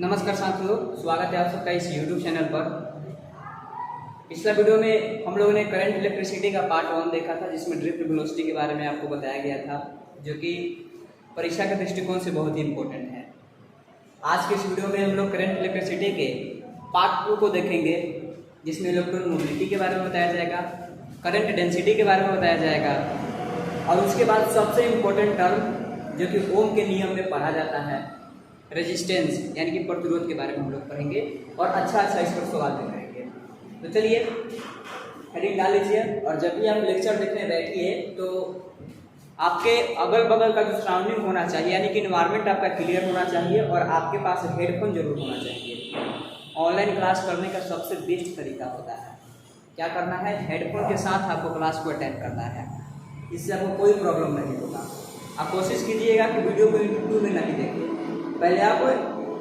नमस्कार साथियों, स्वागत है आप सबका इस YouTube चैनल पर। पिछला वीडियो में हम लोगों ने करंट इलेक्ट्रिसिटी का पार्ट 1 देखा था, जिसमें ड्रिफ्ट वेलोसिटी के बारे में आपको बताया गया था, जो कि परीक्षा के दृष्टिकोण से बहुत ही इम्पोर्टेंट है। आज के इस वीडियो में हम लोग करंट इलेक्ट्रिसिटी के पार्ट 2 को देखेंगे, जिसमें इलेक्ट्रॉन मोबिलिटी के बारे में बताया जाएगा, करंट डेंसिटी के बारे में बताया जाएगा, और उसके बाद सबसे इम्पोर्टेंट टर्म जो कि ओम के नियम में पढ़ा जाता है, रेजिस्टेंस यानी कि प्रतिरोध के बारे में हम लोग पढ़ेंगे और अच्छा इस पर सवाल भी करेंगे। तो चलिए हेडिंग डाल लीजिए, और जब भी आप लेक्चर देखने बैठिए तो आपके अगल बगल का जो सराउंडिंग होना चाहिए, यानी कि इन्वायरमेंट आपका क्लियर होना चाहिए, और आपके पास हेडफोन जरूर होना चाहिए। ऑनलाइन क्लास करने का सबसे बेस्ट तरीका होता है क्या करना है, हेडफोन के साथ आपको क्लास को अटेंड करना है। इससे आपको कोई प्रॉब्लम नहीं होगा। आप कोशिश कीजिएगा कि वीडियो को यूट्यूब में नहीं देखिए, पहले आप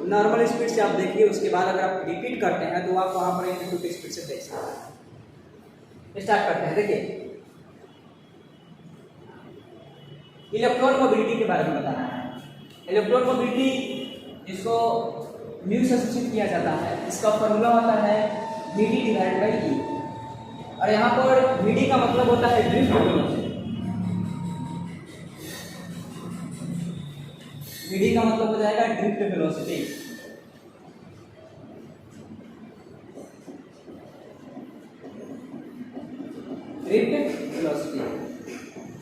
नॉर्मल स्पीड से आप देखिए, उसके बाद अगर आप रिपीट करते हैं तो आप वहाँ पर यूट्यूब की स्पीड से देख सकते हैं। स्टार्ट करते हैं। देखिए, इलेक्ट्रॉन मोबिलिटी के बारे में बताना है। इलेक्ट्रॉन मोबिलिटी जिसको म्यू से सूचित किया जाता है, इसका फॉर्मूला होता है Vd डिवाइड बाई ई, और यहाँ पर Vd का मतलब होता है ड्रिफ्ट वेलोसिटी। Vd का मतलब हो जाएगा ड्रिफ्ट वेलोसिटी। ड्रिफ्ट वेलोसिटी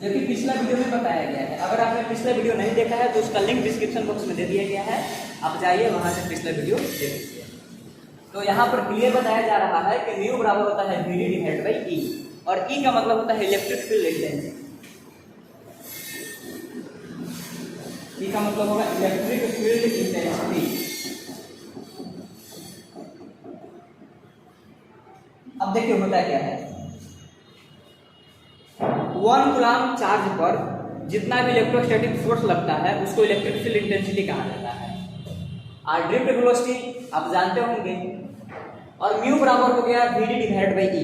जो कि पिछला वीडियो में बताया गया है। अगर आपने पिछला वीडियो नहीं देखा है तो उसका लिंक डिस्क्रिप्शन बॉक्स में दे दिया गया है, आप जाइए वहां से पिछला वीडियो देख लीजिए। तो यहाँ पर क्लियर बताया जा रहा है कि म्यू बराबर होता है Vd डिवाइड बाई ई, और ई का मतलब होता है इलेक्ट्रिक फील्ड इंटेंसिटी। ई का मतलब होगा इलेक्ट्रिक फील्ड इंटेंसिटी। अब देखिए होता क्या है, 1 कूलम्ब चार्ज पर जितना भी इलेक्ट्रोस्टैटिक फोर्स लगता है उसको इलेक्ट्रिक फील्ड इंटेंसिटी कहा जाता है। और ड्रिफ्ट वेलोसिटी आप जानते होंगे, और म्यू बराबर हो गया Vd डिवाइड बाई ई,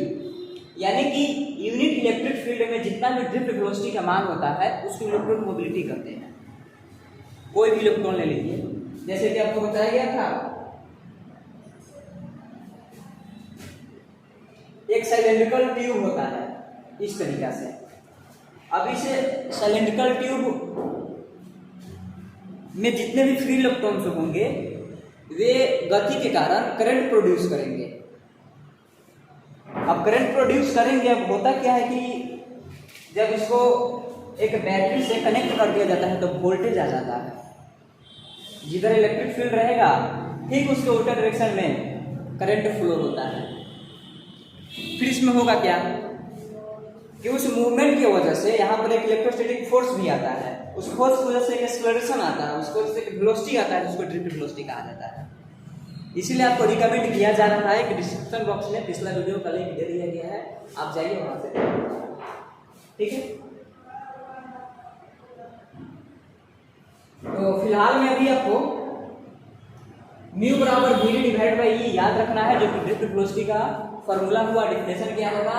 यानी कि यूनिट इलेक्ट्रिक फील्ड में जितना भी ड्रिफ्ट वेलोसिटी का मान होता है उसको इलेक्ट्रॉन मोबिलिटी कहते हैं। कोई भी इलेक्ट्रॉन ले लीजिए, जैसे कि आपको बताया गया था, एक सिलेंड्रिकल ट्यूब होता है इस तरीका से। अब इस सिलेंड्रिकल ट्यूब में जितने भी फ्री इलेक्ट्रॉन्स होंगे वे गति के कारण करंट प्रोड्यूस करेंगे। अब करंट प्रोड्यूस करेंगे, अब होता क्या है कि जब इसको एक बैटरी से कनेक्ट कर दिया जाता है तो वोल्टेज आ जाता है। जिधर इलेक्ट्रिक फील्ड रहेगा ठीक उसके उल्टा डायरेक्शन में करंट फ्लो होता है। फिर इसमें होगा क्या कि उस मूवमेंट की वजह से यहाँ पर एक इलेक्ट्रोस्टैटिक फोर्स भी आता है, उस फोर्स की वजह से एक एक्सेलरेशन आता है, उसको एक वेलोसिटी आता है, जिसको ड्रिफ्ट वेलोसिटी कहा जाता है। इसीलिए आपको रिकमेंड किया जा रहा है कि डिस्क्रिप्शन बॉक्स में पिछला वीडियो का लिंक दे दिया गया है, आप जाइए वहां से। ठीक है, तो फिलहाल में अभी आपको म्यू बराबर Vd डिवाइड बाई ई याद रखना है, जो कि ड्रिफ्ट वेलोसिटी का फॉर्मूला हुआ। डिफिनेशन क्या होगा,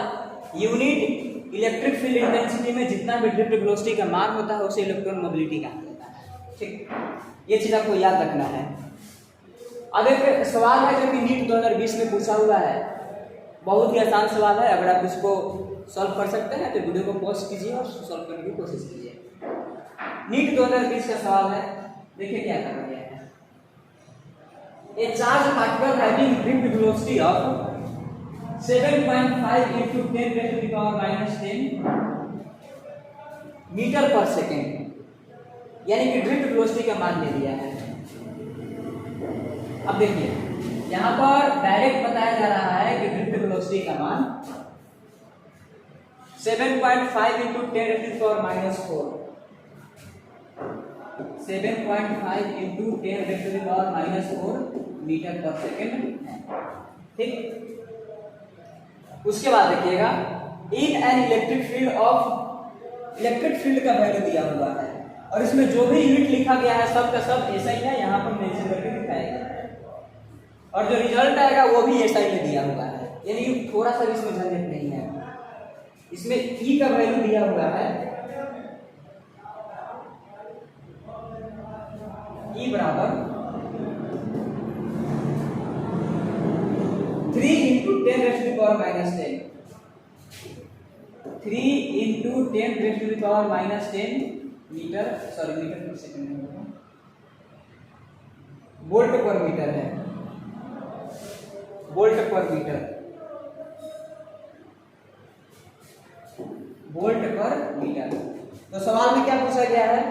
यूनिट इलेक्ट्रिक फील्ड इंटेंसिटी में जितना भी ड्रिफ्ट वेलोसिटी का मान होता है उसे इलेक्ट्रॉन मोबिलिटी कहा जाता है। ठीक, ये चीज आपको याद रखना है। अब एक सवाल है जो कि नीट 2020 में पूछा हुआ है, बहुत ही आसान सवाल है। अगर आप इसको सॉल्व कर सकते हैं तो वीडियो को पॉज कीजिए और सॉल्व करने की कोशिश कीजिए। नीट 2020 का सवाल है, देखिए क्या कर रहे हैं। A charge particle having drift velocity of 7.5 into 10 raised to the power minus 10 metre पर सेकेंड, यानी कि ड्रिफ्ट वेलोसिटी का मान दे दिया है। अब देखिए यहाँ पर डायरेक्ट बताया जा रहा है कि ड्रिफ्ट वेलोसिटी का मान 7.5 into 10 raised to the power minus 4, 7.5 into 10 raised to the power minus 4 metre पर सेकेंड। ठीक, उसके बाद देखिएगा in an electric field of, electric field का वैल्यू दिया हुआ है, और इसमें जो भी यूनिट लिखा गया है सब का सब ऐसा ही है, यहाँ पर मेंशन करके दिखाया गया है, और जो रिजल्ट आएगा वो भी ऐसा ही दिया हुआ है, यानी थोड़ा सा भी इसमें झंझट नहीं है। इसमें ई का वैल्यू दिया हुआ है, ई बराबर 10 raise to the power -10, 3 into 10 raise to the power -10 metre, sorry metre पर सेकंड नहीं होगा, वोल्ट पर मीटर है, वोल्ट पर मीटर, वोल्ट पर मीटर। तो सवाल में क्या पूछा गया है,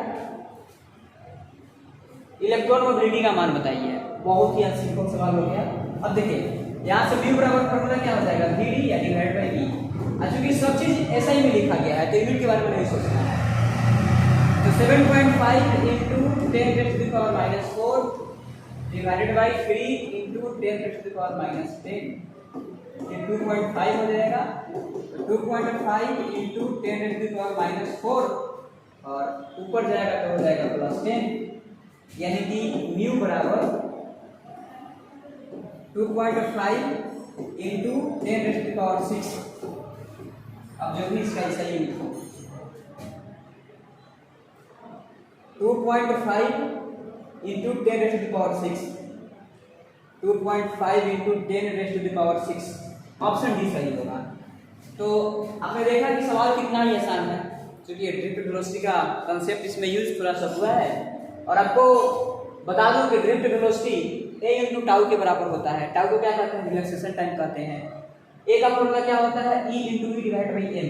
इलेक्ट्रॉन मोबिलिटी का मान बताइए। बहुत ही सिंपल सवाल हो गया। अब देखिए यहाँ से म्यू बराबर फॉर्मूला क्या हो जाएगा, वी डी या डिवाइड बाई वी। चूंकि सब चीज ऐसा ही में लिखा गया है तो यूनिट के बारे में नहीं सोचना है। तो 7.5 into 10 raised to the power -4 divided by 3 into 10 raised to the power -10, ये 2.5 हो जाएगा। 2.5 into 10 raised to the power -4 और ऊपर जाएगा तो हो जाएगा +10, यानी कि म्यू बराबर 2.5 into 10 raised to the power 6। अब जो भी इसका सही लिखो 2.5 into 10 raised to the power 6, 2.5 into 10 raised to the power 6, option D सही होगा। तो आपने देखा कि सवाल कितना ही आसान है, क्योंकि ड्रिफ्ट वेलोसिटी का कंसेप्ट इसमें यूज थोड़ा सा हुआ है। और आपको बता दूं कि drift velocity a into tau के बराबर होता है। टाउ को क्या कहते हैं, रिलैक्सेशन टाइम कहते हैं। a का फॉर्मूला क्या होता है, e into V divide by m।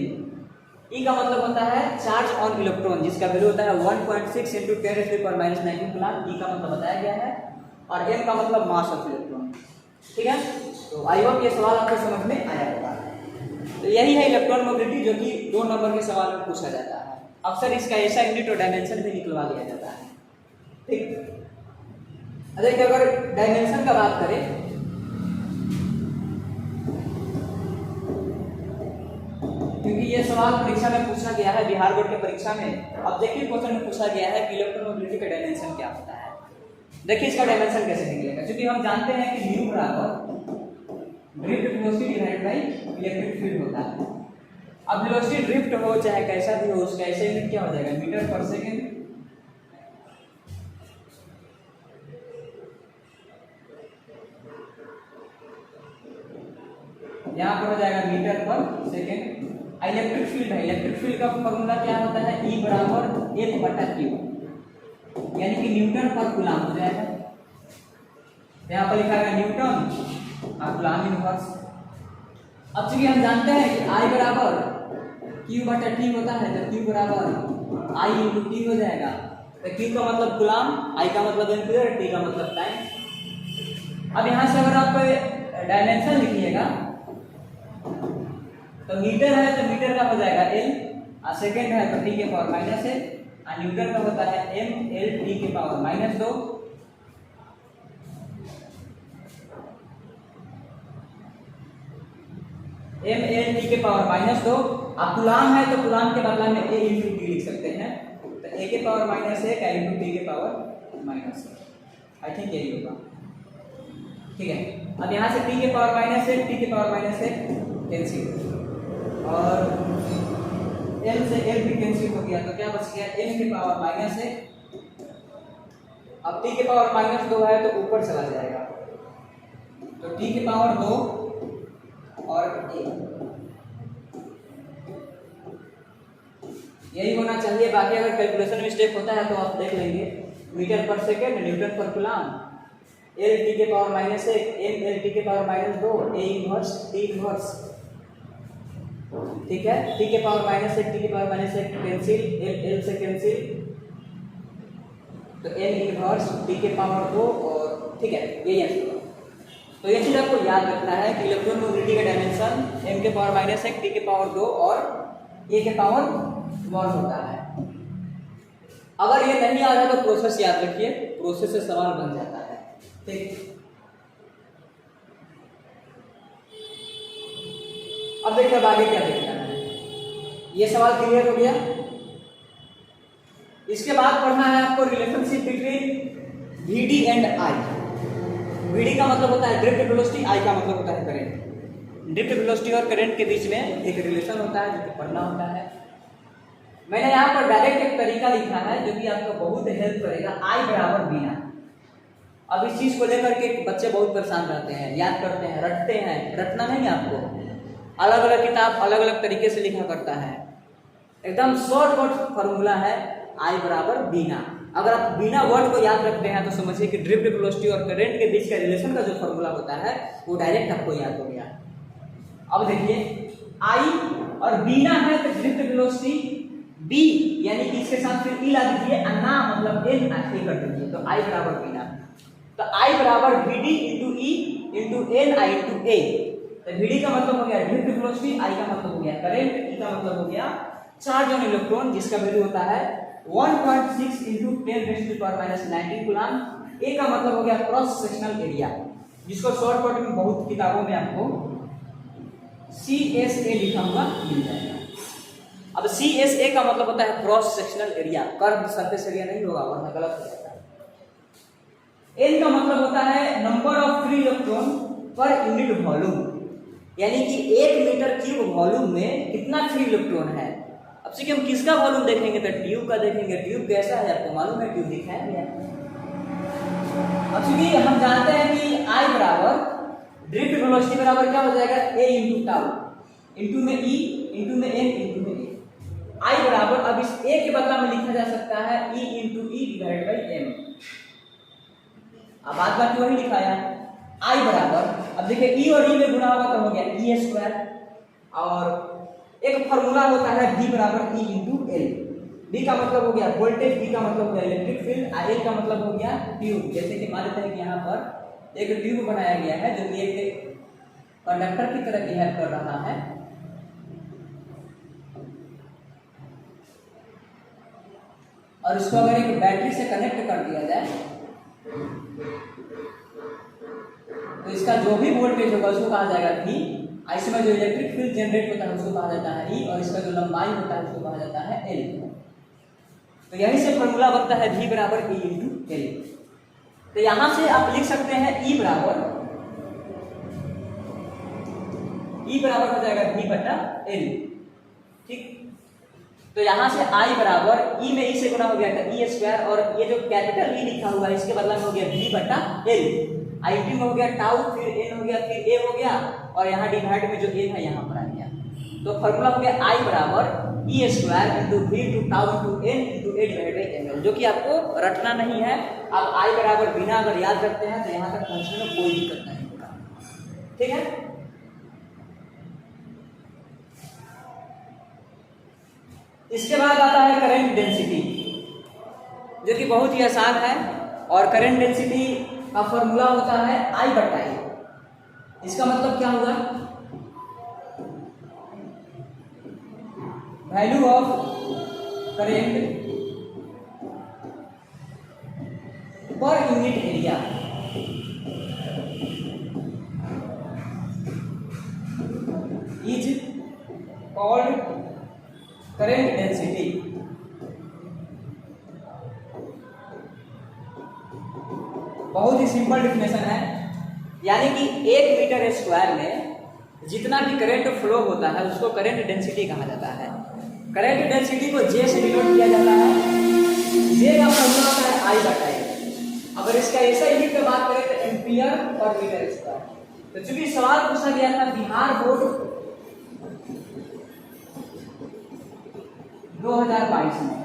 e का मतलब होता है चार्ज ऑन इलेक्ट्रॉन, जिसका वैल्यू होता है 1.6 into 10 raised to the power -19 coulomb. e का मतलब बताया गया है, और m का मतलब मास ऑफ इलेक्ट्रॉन। ठीक है, तो आई होप ये सवाल आपको समझ में आया होगा। तो यही है इलेक्ट्रॉन मोबिलिटी, जो कि 2 नंबर के सवाल में पूछा जाता है। अक्सर इसका ऐसा यूनिट और डायमेंशन भी निकलवा लिया जाता है। ठीक, देखिए अगर डायमेंशन का बात करें, क्योंकि ये सवाल परीक्षा में पूछा गया है, बिहार बोर्ड के परीक्षा में ऑब्जेक्टिव क्वेश्चन में पूछा गया है कि इलेक्ट्रॉन मोबिलिटी का डायमेंशन क्या होता है। देखिए इसका डायमेंशन कैसे निकलेगा, क्योंकि हम जानते हैं कि म्यू बराबर drift velocity divided by electric field होता है। अब वेलोसिटी ड्रिफ्ट हो चाहे कैसा भी हो, उसका ऐसे यूनिट क्या हो जाएगा, मीटर पर सेकेंड। यहाँ पर हो जाएगा मीटर पर सेकेंड। इलेक्ट्रिक फील्ड है, इलेक्ट्रिक फील्ड का फॉर्मूला क्या होता है, E बराबर F बटा Q, यानी कि न्यूटन पर कूलम हो जाएगा। यहाँ पर लिखा है न्यूटन और कूलम इनवर्स। अब चूंकि हम जानते हैं कि I बराबर Q बटा T होता है, तो Q बराबर I इंटू T हो जाएगा। तो Q का मतलब कूलम, I का मतलब एम्पीयर, T का मतलब टाइम। अब यहाँ से अगर आप डायमेंशन लिखिएगा तो मीटर है तो मीटर का हो जाएगा L, और सेकेंड है तो T के पावर -1, और न्यूटन का होता है M L T के पावर -2। M L T के पावर -2। अब कूलम है तो कूलम के बदला में A इंटू T लिख सकते हैं, तो A के पावर -1 इंटू T के पावर -1। आई थिंक यही होगा। ठीक है, अब यहाँ से T के पावर -1 T के पावर -1 कैंसिल, और L से L भी कैंसिल हो गया, तो क्या बच गया, M के पावर -1। अब T के पावर -2 है तो ऊपर चला जाएगा, तो T के पावर 2 और 1 यही होना चाहिए। बाकी अगर कैलकुलेशन मिस्टेक होता है तो आप देख लेंगे। मीटर पर सेकेंड, न्यूटन पर कूलम, L T के पावर -1, M L T के power -2, A inverse T inverse. ठीक है, T के पावर -1 T के पावर -1 कैंसिल, L से कैंसिल, तो N इनवर्स T के पावर 2 और ठीक है, यही आंसर होगा। तो ये चीज आपको याद रखना है कि इलेक्ट्रॉन मोबिलिटी का डायमेंशन M के पावर -1 T के पावर 2 और A के पावर 1 होता है। अगर ये नहीं आ रहा तो प्रोसेस याद रखिए, प्रोसेस से सवाल बन जाता है। ठीक, अब देखिए आगे क्या देखना है। ये सवाल क्लियर हो गया। इसके बाद पढ़ना है आपको relationship between VD and I। VD का मतलब होता है ड्रिफ्ट वेलोसिटी, I का मतलब होता है करंट। ड्रिफ्ट वेलोसिटी और करंट के बीच में एक रिलेशन होता है जो कि पढ़ना होता है। मैंने यहाँ पर डायरेक्ट एक तरीका लिखा है जो कि आपको बहुत हेल्प करेगा। I बराबर बिना, अब इस चीज़ को लेकर के बच्चे बहुत परेशान रहते हैं, याद करते हैं, रटते हैं। रटना नहीं है आपको, अलग अलग किताब अलग अलग तरीके से लिखा करता है। एकदम शॉर्टकट फॉर्मूला है आई बराबर बीना। अगर आप बिना वर्ड को याद रखते हैं तो समझिए कि ड्रिफ्ट वेलोसिटी और करंट के बीच का रिलेशन का जो फॉर्मूला होता है वो डायरेक्ट आपको याद हो गया। अब देखिए आई और बीना है तो ड्रिफ्ट वेलोसिटी बी, यानी कि इसके साथ फिर ई ला दीजिए, अन्ना मतलब एन आखिरी कर दीजिए, तो आई बराबर बीना। तो आई बराबर v d into e into n I into A. तो वी डी का मतलब हो गया ड्रिफ्ट वेलोसिटी, आई का मतलब हो गया करंट, ई का मतलब हो गया चार्ज ऑन इलेक्ट्रॉन जिसका वैल्यू होता है 1.6 इंटू 10⁻⁻⁹ कूलम। ए का मतलब हो गया क्रॉस सेक्शनल एरिया, जिसको शॉर्टकट में बहुत किताबों में आपको CSA लिखा हुआ मिल जाएगा। अब CSA का मतलब होता है cross sectional area, curve surface area नहीं होगा वरना गलत हो जाता है। N का मतलब होता है number of free electron per unit volume, यानी कि 1 मीटर क्यूब वॉल्यूम में कितना फ्री इलेक्ट्रॉन है। अब से हम किसका वॉल्यूम देखेंगे तो ट्यूब का देखेंगे। ट्यूब कैसा है आपको मालूम है, ट्यूब दिखाएंगे। अब चूंकि हम जानते हैं कि आई बराबर ड्रिफ्ट वेलोसिटी बराबर क्या हो जाएगा, ए इंटू टाउ इंटू में ई इंटू में एन इंटू में ए। आई बराबर अब इस ए के बदला में लिखा जा सकता है e into e divide by m. अब बात बाकी वही लिखाया आई बराबर, अब देखिए ई और ई में गुणा होगा तो हो गया ई स्क्वायर, और एक फॉर्मूला होता है V बराबर ई इंटू एल। V का मतलब हो गया वोल्टेज, V का मतलब हो गया इलेक्ट्रिक फील्ड, L का मतलब हो गया ट्यूब। जैसे कि मान लेते हैं कि यहाँ पर एक ट्यूब बनाया गया है जो कि एक कंडक्टर की तरह बिहेव कर रहा है, और इसको अगर एक बैटरी से कनेक्ट कर दिया जाए तो इसका जो भी वोल्टेज होगा उसको कहा जाएगा V। इसमें जो इलेक्ट्रिक फील्ड जनरेट होता है उसको कहा जाता है E, और इसका जो लंबाई होता है उसको कहा जाता है L। तो यहीं से फॉर्मूला बनता है V बराबर E इंटू L। तो यहां से आप लिख सकते हैं E बराबर हो जाएगा V बटा L, ठीक। तो यहां से I बराबर E में E से गुना हो गया था E स्क्वायर, और ये जो कैपिटल E लिखा हुआ है इसके बदला में हो गया V बटा L। आई टी में हो गया टाउ, फिर एन हो गया, फिर ए हो गया, और यहाँ डिवाइड में जो ए है यहाँ पर आ गया। तो फॉर्मूला हो गया आई बराबर e square into v two tau into n into A divide by m l, जो कि आपको रटना नहीं है। आप आई बराबर बिना अगर याद रखते हैं तो यहाँ तक पहुँचने में कोई दिक्कत नहीं होगा, ठीक है। इसके बाद आता है करंट डेंसिटी, जो कि बहुत ही आसान है, और करंट डेंसिटी का फॉर्मूला होता है आई बटा ई। इसका मतलब क्या हुआ, value of current per unit area is called current density. बहुत ही सिंपल डिफिनेशन है, यानी कि 1 मीटर स्क्वायर में जितना भी करंट फ्लो होता है उसको करंट डेंसिटी कहा जाता है। करंट डेंसिटी को J से डिनोट किया जाता है। J का फॉर्मूला होता है I बटा E। अगर इसका ऐसा यूनिट की बात करें तो एम्पियर पर मीटर स्क्वायर। तो चूंकि सवाल पूछा गया था बिहार बोर्ड 2022 में,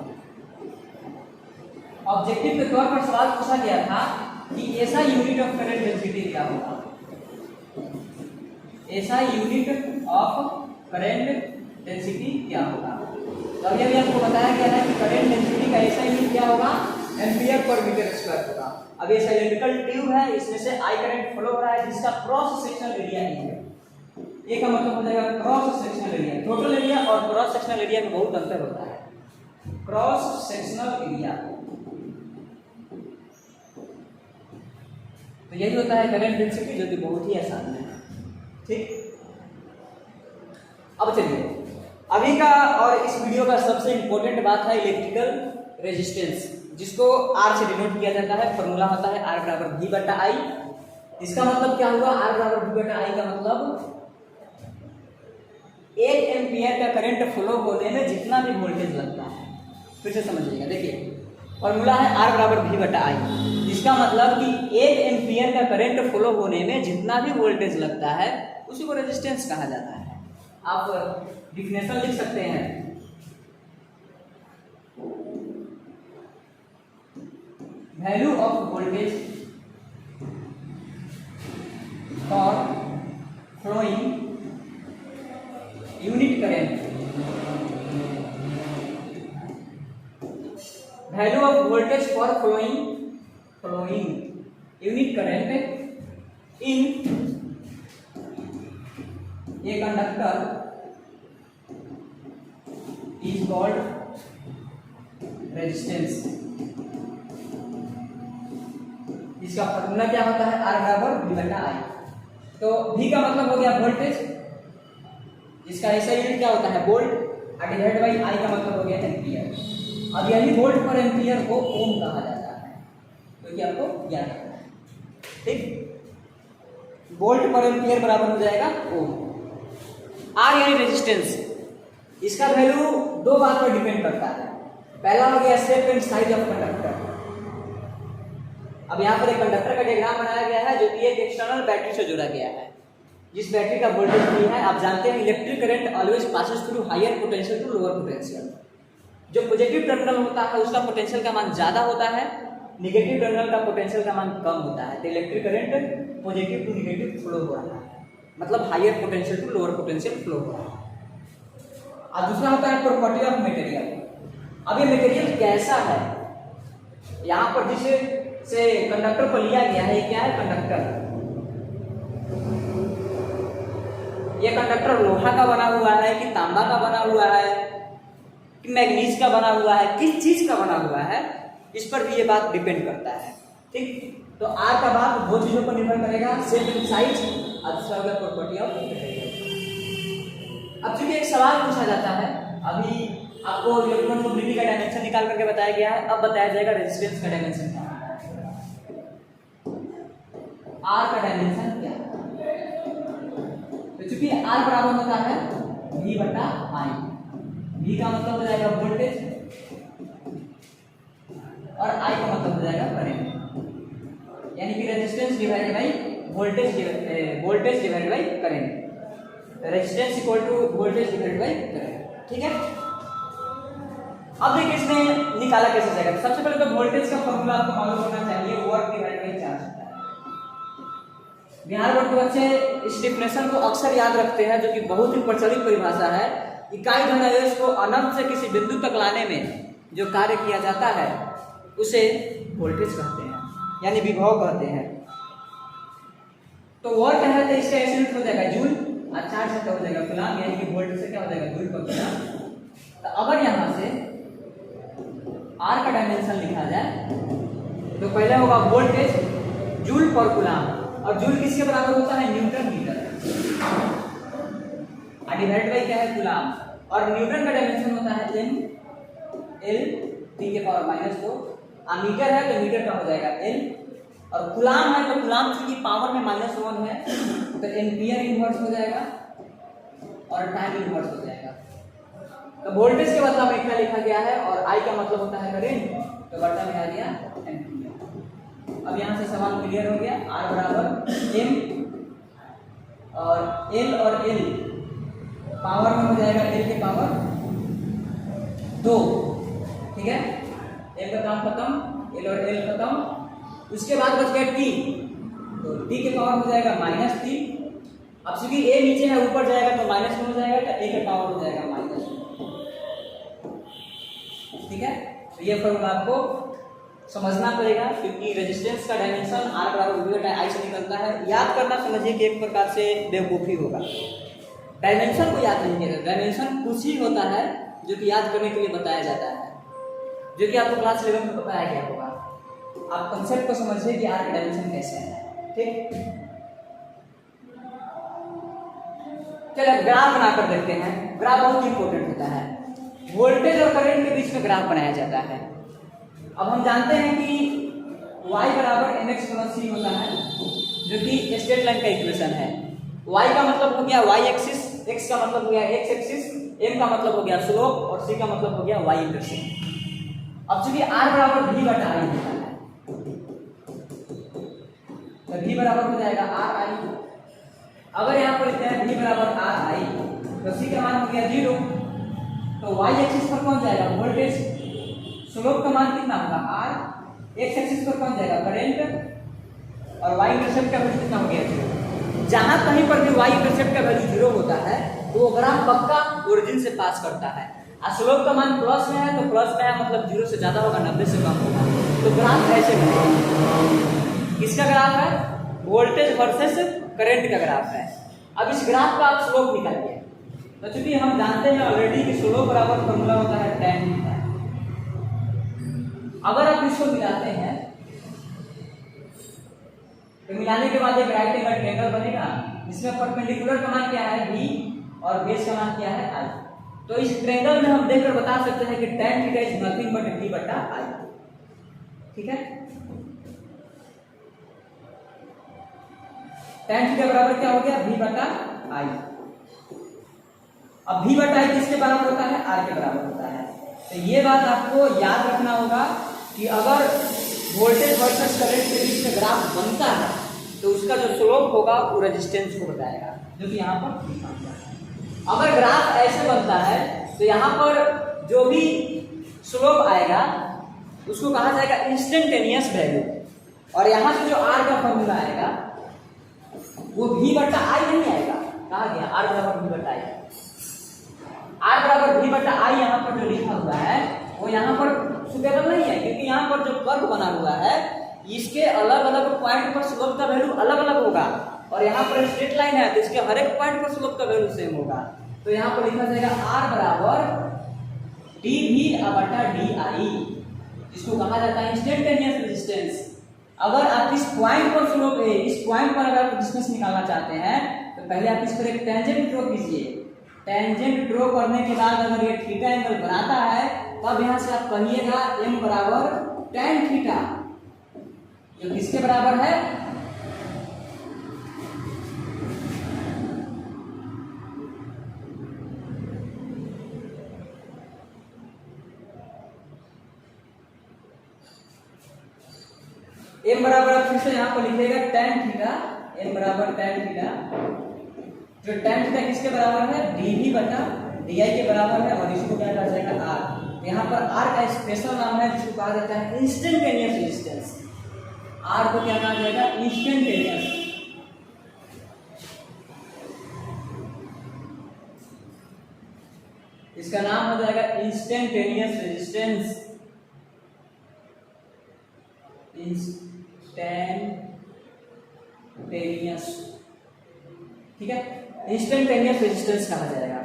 ऑब्जेक्टिव के तौर पर सवाल पूछा गया था कि ऐसा यूनिट ऑफ करंट डेंसिटी क्या होगा, ऐसा यूनिट ऑफ करंट डेंसिटी क्या होगा। तो अभी अभी आपको बताया गया है कि करंट डेंसिटी का ऐसा यूनिट क्या होगा, एम्पियर पर मीटर स्क्वायर होगा। अब ये सिलेंड्रिकल ट्यूब है, इसमें से आई करंट फ्लो हो रहा है जिसका क्रॉस सेक्शनल एरिया नहीं है। ए का मतलब हो जाएगा cross sectional area. Total area और क्रॉस सेक्शनल एरिया में बहुत अंतर होता है। क्रॉस सेक्शनल एरिया तो यही होता है करंट डेंसिटी, जो कि बहुत ही आसान है, ठीक। अब चलिए अभी का और इस वीडियो का सबसे इंपॉर्टेंट बात है इलेक्ट्रिकल रेजिस्टेंस, जिसको R से डिनोट किया जाता है। फॉर्मूला होता है R बराबर V बटा I। इसका मतलब क्या हुआ, R बराबर V बटा I का मतलब 1 एम्पियर का करंट फ्लो होने में जितना भी वोल्टेज लगता है। फिर से समझिएगा, देखिए फॉर्मूला है R बराबर V बटा I। इसका मतलब कि 1 एम्पियर का करंट फ्लो होने में जितना भी वोल्टेज लगता है उसी को रेजिस्टेंस कहा जाता है। आप डिफिनेशन लिख सकते हैं, value of voltage for flowing unit current, value of voltage for flowing unit current in a conductor is called resistance. इसका फॉर्मूला क्या होता है, R बराबर V बटा I। तो V का मतलब हो गया वोल्टेज, इसका ऐसा यूनिट क्या होता है वोल्ट, और डिवाइड बाई I का मतलब हो गया एम्पियर। अब यही वोल्ट पर एम्पियर को ओम कहा जाता है, तो ये आपको याद रखना है, ठीक। वोल्ट पर एम्पियर बराबर हो जाएगा ओम। R यानी रेजिस्टेंस, इसका वैल्यू दो बात पर डिपेंड करता है। पहला हो गया shape and size of conductor. अब यहाँ पर एक कंडक्टर का डायग्राम बनाया गया है जो कि एक एक्सटर्नल बैटरी से जुड़ा गया है, जिस बैटरी का वोल्टेज भी है। आप जानते हैं electric current always passes through higher potential to lower potential. जो पॉजिटिव टर्मिनल होता है उसका पोटेंशियल का मान ज्यादा होता है, निगेटिव टर्मिनल का पोटेंशियल का मान कम होता है। तो electric current positive to negative flow हो रहा है, मतलब higher potential to lower potential flow हो रहा है। और दूसरा होता है प्रॉपर्टी ऑफ मटेरियल। अब ये मटेरियल कैसा है, यहाँ पर जिसे से कंडक्टर को लिया गया है, ये क्या है कंडक्टर। ये कंडक्टर लोहा का बना हुआ है कि तांबा का बना हुआ है कि मैग्नीज का बना हुआ है, किस चीज का बना हुआ है, इस पर भी ये बात डिपेंड करता है, ठीक। तो R का बात दो चीजों पर निर्भर करेगा, शेप एंड साइज, और दूसरा होगा प्रॉपर्टी ऑफ मटेरियल। अब चूंकि एक सवाल पूछा जाता है, अभी आपको इलेक्ट्रॉन मोबिलिटी का डायमेंशन निकाल करके बताया गया है, अब बताया जाएगा रेजिस्टेंस का डायमेंशन क्या है। R का डायमेंशन क्या है, तो चूंकि R बराबर होता है V बटा I। V का मतलब हो जाएगा वोल्टेज और I का मतलब हो जाएगा करंट, यानी कि resistance divided by voltage divided by current. Resistance equal to voltage divided by current, ठीक है। अब देखिए इसमें निकाला कैसे जाएगा। सबसे पहले तो वोल्टेज का फॉर्मूला आपको मालूम होना चाहिए, work divided by charge. Bihar board के बच्चे इस डिफिनेशन को अक्सर याद रखते हैं, जो कि बहुत ही प्रचलित परिभाषा है। इकाई धनावेश को अनंत से किसी बिंदु तक लाने में जो कार्य किया जाता है उसे वोल्टेज कहते हैं, यानी विभव कहते हैं। तो वर्क है तो इसका ऐसे हो जाएगा जूल, और चार्ज से हो जाएगा कूलम, यानी कि वोल्ट से क्या हो जाएगा जूल पर कूलम। तो अगर यहाँ से R का डायमेंशन लिखा जाए तो पहले होगा वोल्टेज जूल पर कूलम, और जूल किसके बराबर होता है न्यूटन मीटर, और डिवाइड बाई क्या है कूलम। और न्यूटन का डायमेंशन होता है m l t के पावर -2, और मीटर है तो मीटर का हो जाएगा l, और कूलम है तो कूलम की पावर में -1 है तो एम्पियर इनवर्स हो जाएगा और टाइम इनवर्स हो जाएगा। तो वोल्टेज के बदला में क्या लिखा गया है, और I का मतलब होता है करंट, तो बटा में आ गया एम्पियर। अब यहाँ से सवाल क्लियर हो गया। R बराबर m और L पावर में हो जाएगा L के पावर 2, ठीक है। M का काम खत्म, L और L खत्म। उसके बाद बच गया T, तो T के पावर हो जाएगा -T। अब चूंकि A नीचे है ऊपर जाएगा तो -1 हो जाएगा, तो A के पावर हो जाएगा -1, ठीक है। तो ये फॉर्मूला आपको समझना पड़ेगा, क्योंकि रेजिस्टेंस का डायमेंशन R बराबर V बटा I से निकलता है। याद करना समझिए कि एक प्रकार से बेवकूफ़ी होगा, डायमेंशन को याद नहीं किया। डायमेंशन कुछ ही होता है जो कि याद करने के लिए बताया जाता है, जो कि आपको क्लास 11 में बताया गया होगा। आप कंसेप्ट को समझिए कि R का डायमेंशन कैसे है, ठीक। चलिए ग्राफ बनाकर देखते हैं। ग्राफ बहुत इंपॉर्टेंट होता है, वोल्टेज और करंट के बीच में ग्राफ बनाया जाता है। अब हम जानते हैं कि y बराबर mx + c होता है, जो कि स्ट्रेट लाइन का इक्वेशन है। y का मतलब हो गया y एक्सिस, x का मतलब हो गया x एक्सिस, m का मतलब हो गया स्लोप, और c का मतलब हो गया y इंटरसेप्ट। अब चूंकि r बराबर v बटा I होता है, तो v बराबर हो जाएगा आर आई। अगर यहाँ पर लिखते हैं v बराबर आर आई तो c का मान हो गया 0, तो y एक्सिस पर कौन जाएगा वोल्टेज, स्लोप का मान कितना होगा r, x एक्सिस पर कौन जाएगा करंट, और y इंटरसेप्ट का वैल्यू कितना हो गया 0। जहां कहीं पर भी y इंटरसेप्ट का वैल्यू 0 होता है तो वो ग्राफ पक्का ओरिजिन से पास करता है। और स्लोप का मान प्लस में है तो प्लस में है मतलब 0 से ज्यादा होगा, 90 से कम होगा, तो ग्राफ ऐसे बनेगा। किसका ग्राफ है, वोल्टेज वर्सेस करंट का ग्राफ है। अब इस ग्राफ का आप स्लोप निकालिए, तो चूंकि हम जानते हैं ऑलरेडी कि स्लोप बराबर फॉर्मूला होता है tan थीटा। अगर आप इसको मिलाते हैं तो मिलाने के बाद एक राइट एंगल ट्रायंगल बनेगा, इसमें परपेंडिकुलर का मान क्या है v और बेस का मान क्या है i। तो इस ट्रायंगल में हम देखकर बता सकते हैं कि tan theta is nothing but v बटा i। ठीक है, tan थीटा बराबर क्या हो गया v बटा i। अब v बटा i किसके बराबर होता है, r के बराबर होता है। तो ये बात आपको याद रखना होगा कि अगर वोल्टेज वर्सेस करंट के बीच में ग्राफ बनता है तो उसका जो स्लोप होगा वो रेजिस्टेंस को बताएगा, जो कि यहाँ पर लिखा हुआ है। अगर ग्राफ ऐसे बनता है तो यहाँ पर जो भी स्लोप आएगा उसको कहा जाएगा इंस्टेंटेनियस वैल्यू, और यहाँ से जो r का फॉर्मूला आएगा वो v बटा i नहीं आएगा, कहा गया r बराबर v बटा i। r बराबर v बटा i यहाँ पर जो लिखा हुआ है वो यहाँ पर सुटेबल नहीं है, क्योंकि यहाँ पर जो कर्व बना हुआ है इसके अलग अलग पॉइंट पर स्लोप का वैल्यू अलग अलग होगा, और यहाँ पर स्ट्रेट लाइन है तो इसके हर एक पॉइंट पर स्लोप का वैल्यू सेम होगा। तो यहाँ पर लिखा जाएगा r बराबर dv बटा di, जिसको कहा जाता है इंस्टेंटेनियस रेजिस्टेंस। अगर आप इस पॉइंट पर स्लोप है, इस पॉइंट पर अगर आप डिस्टेंस निकालना चाहते हैं तो पहले आप इस पर एक टेंजेंट ड्रॉ कीजिए। टेंजेंट ड्रॉ करने के बाद अगर ये थीटा एंगल बनाता है तब यहाँ से आप कहिएगा m बराबर tan थीटा, जो किसके बराबर है, m बराबर आप फिर से यहाँ पर लिखिएगा tan थीटा, m बराबर tan थीटा, जो tan थीटा किसके बराबर है dv बटा di के बराबर है, और इसको क्या कहा जाएगा r। यहाँ पर r का स्पेशल नाम है जिसको कहा जाता है इंस्टेंटेनियस रेजिस्टेंस। r को क्या कहा जाएगा इंस्टेंटेनियस। इसका नाम हो जाएगा इंस्टेंटेनियस रेजिस्टेंस, इंस्टेंटेनियस। ठीक है, इंस्टेंटेनियस रेजिस्टेंस कहा जाएगा।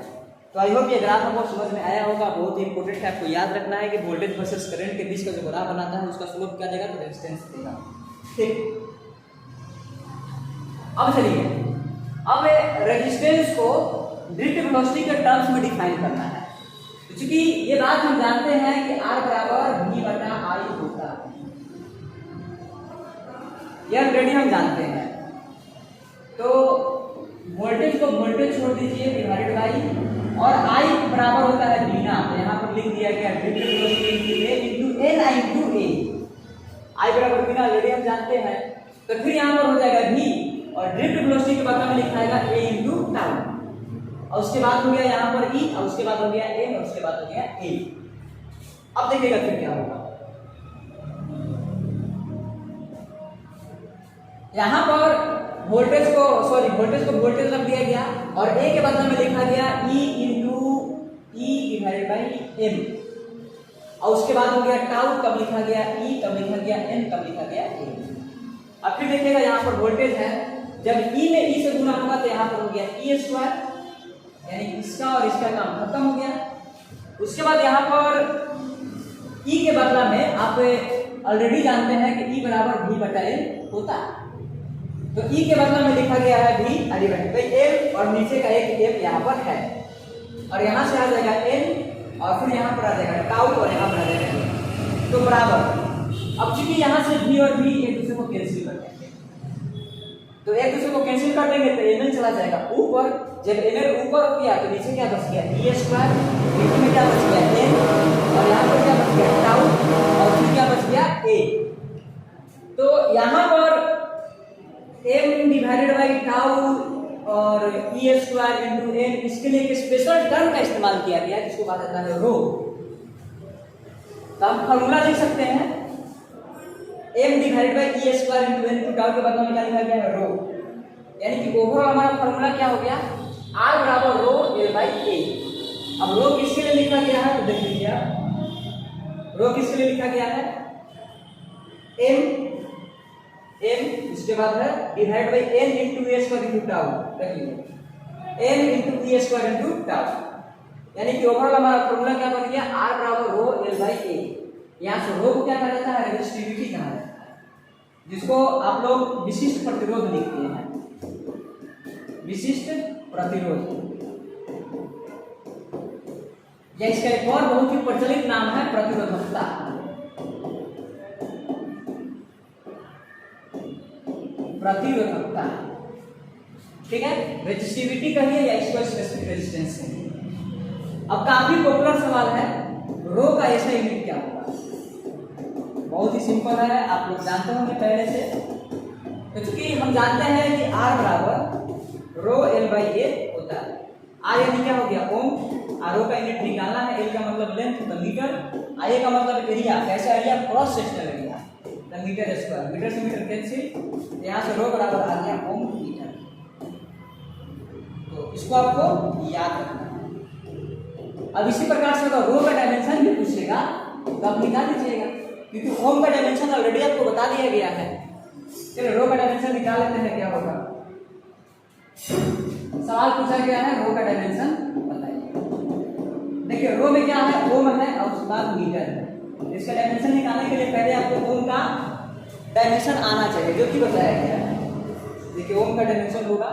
तो आई होप ये ग्राफ आपको समझ में आया होगा। बहुत ही इंपॉर्टेंट है, आपको याद रखना है कि वोल्टेज वर्सेस करंट के बीच का जो ग्राफ बनाता है उसका स्लोप क्या देगा, तो रेजिस्टेंस देगा। ठीक, अब चलिए, अब रेजिस्टेंस को ड्रिफ्ट वेलोसिटी के टर्म्स में डिफाइन करना है। तो चूंकि ये बात हम जानते हैं कि r बराबर v बटा i होता है, यह ऑलरेडी हम जानते हैं। तो वोल्टेज को वोल्टेज छोड़ दीजिए डिवाइडेड बाई, और I बराबर होता है बिना, तो यहाँ पर लिख दिया गया drift velocity A into N I into A। I बराबर बिना ऑलरेडी हम जानते हैं, तो फिर यहाँ पर हो जाएगा V, और ड्रिफ्ट वेलोसिटी के बदले में लिखा जाएगा A इंटू टाउ, और उसके बाद हो गया यहाँ पर E, और उसके बाद हो गया N, और उसके बाद हो गया A। अब देखिएगा फिर क्या होगा, यहाँ पर वोल्टेज को वोल्टेज रख दिया गया, और A के बदले में लिखा गया E into E divided by M, और उसके बाद हो गया टाउ, कब लिखा गया E, कब लिखा गया N, कब लिखा गया A। अब फिर देखिएगा यहाँ पर वोल्टेज है, जब E में E से गुना होगा तो यहाँ पर हो गया E स्क्वायर, यानी इसका और इसका काम खत्म हो गया। उसके बाद यहाँ पर E के बदला में आप ऑलरेडी जानते हैं कि E बराबर V बटा L होता है, तो E के बदला में लिखा गया है V डिवाइडेड बाई L, और नीचे का एक M यहाँ पर है, और यहाँ से आ जाएगा N, और फिर यहाँ पर आ जाएगा टाउ, और यहाँ पर आ जाएगा N, तो बराबर। अब चूंकि यहाँ से V और V एक दूसरे को कैंसिल कर देंगे, तो एक दूसरे को कैंसिल कर देंगे तो ML चला जाएगा ऊपर, जब ML ऊपर हो गया तो नीचे क्या बच गया E स्क्वायर, नीचे में क्या बच गया N, और यहाँ पर क्या बच गया टाउ, और फिर क्या बच गया A। तो यहाँ पर m डिवाइडेड बाई टाउ और e स्क्वायर इंटू n, इसके लिए एक स्पेशल टर्म का इस्तेमाल किया गया जिसको कहा जाता है रो। तो हम फॉर्मूला लिख सकते हैं m divided by e square into n, tau के बाद में क्या लिखा गया है रो, यानी कि ओवरऑल हमारा फॉर्मूला क्या हो गया r बराबर रो l बाई a। अब रो किसके लिए लिखा गया है तो देख लीजिए आप, रो किसके लिए लिखा गया है m, इसके बाद है divide by n into A square into tau, देख लीजिए n into e square into tau, यानी कि ओवरऑल हमारा फॉर्मूला क्या बन गया r बराबर रो l बाई a। यहाँ से रो को क्या कहा जाता है रेजिस्टिविटी कहा जाता है, जिसको आप लोग विशिष्ट प्रतिरोध लिखते हैं, विशिष्ट प्रतिरोध, या इसका एक और बहुत ही प्रचलित नाम है प्रतिरोधकता। प्रतिरोधकता, ठीक है, रेजिस्टिविटी कहिए या इसको स्पेसिफिक रेजिस्टेंस कहिए। अब काफी पॉपुलर सवाल है रो का ऐसा यूनिट क्या होगा, बहुत ही सिंपल है, आप लोग जानते होंगे पहले से। तो चूंकि हम जानते हैं कि r बराबर रो l बाई a होता है, r यानी क्या हो गया ओम, रो का यूनिट निकालना है, l का मतलब लेंथ तो मीटर, a का मतलब एरिया, कैसा एरिया क्रॉस सेक्शनल एरिया तो मीटर स्क्वायर, मीटर से मीटर कैंसिल, यहाँ से रो बराबर आ गया ओम मीटर। तो इसको आपको याद रखना है। अब इसी प्रकार से अगर रो का डायमेंशन भी पूछेगा तो आप निकाल दीजिएगा, क्योंकि ओम का डायमेंशन ऑलरेडी आपको बता दिया गया है। चलिए रो का डायमेंशन निकाल लेते हैं, क्या होगा। सवाल पूछा गया है रो का डायमेंशन बताइए। देखिए रो में क्या है, ओम है और उसके बाद मीटर है। इसका डायमेंशन निकालने के लिए पहले आपको ओम का डायमेंशन आना चाहिए, जो कि बताया गया है। देखिए ओम का डायमेंशन होगा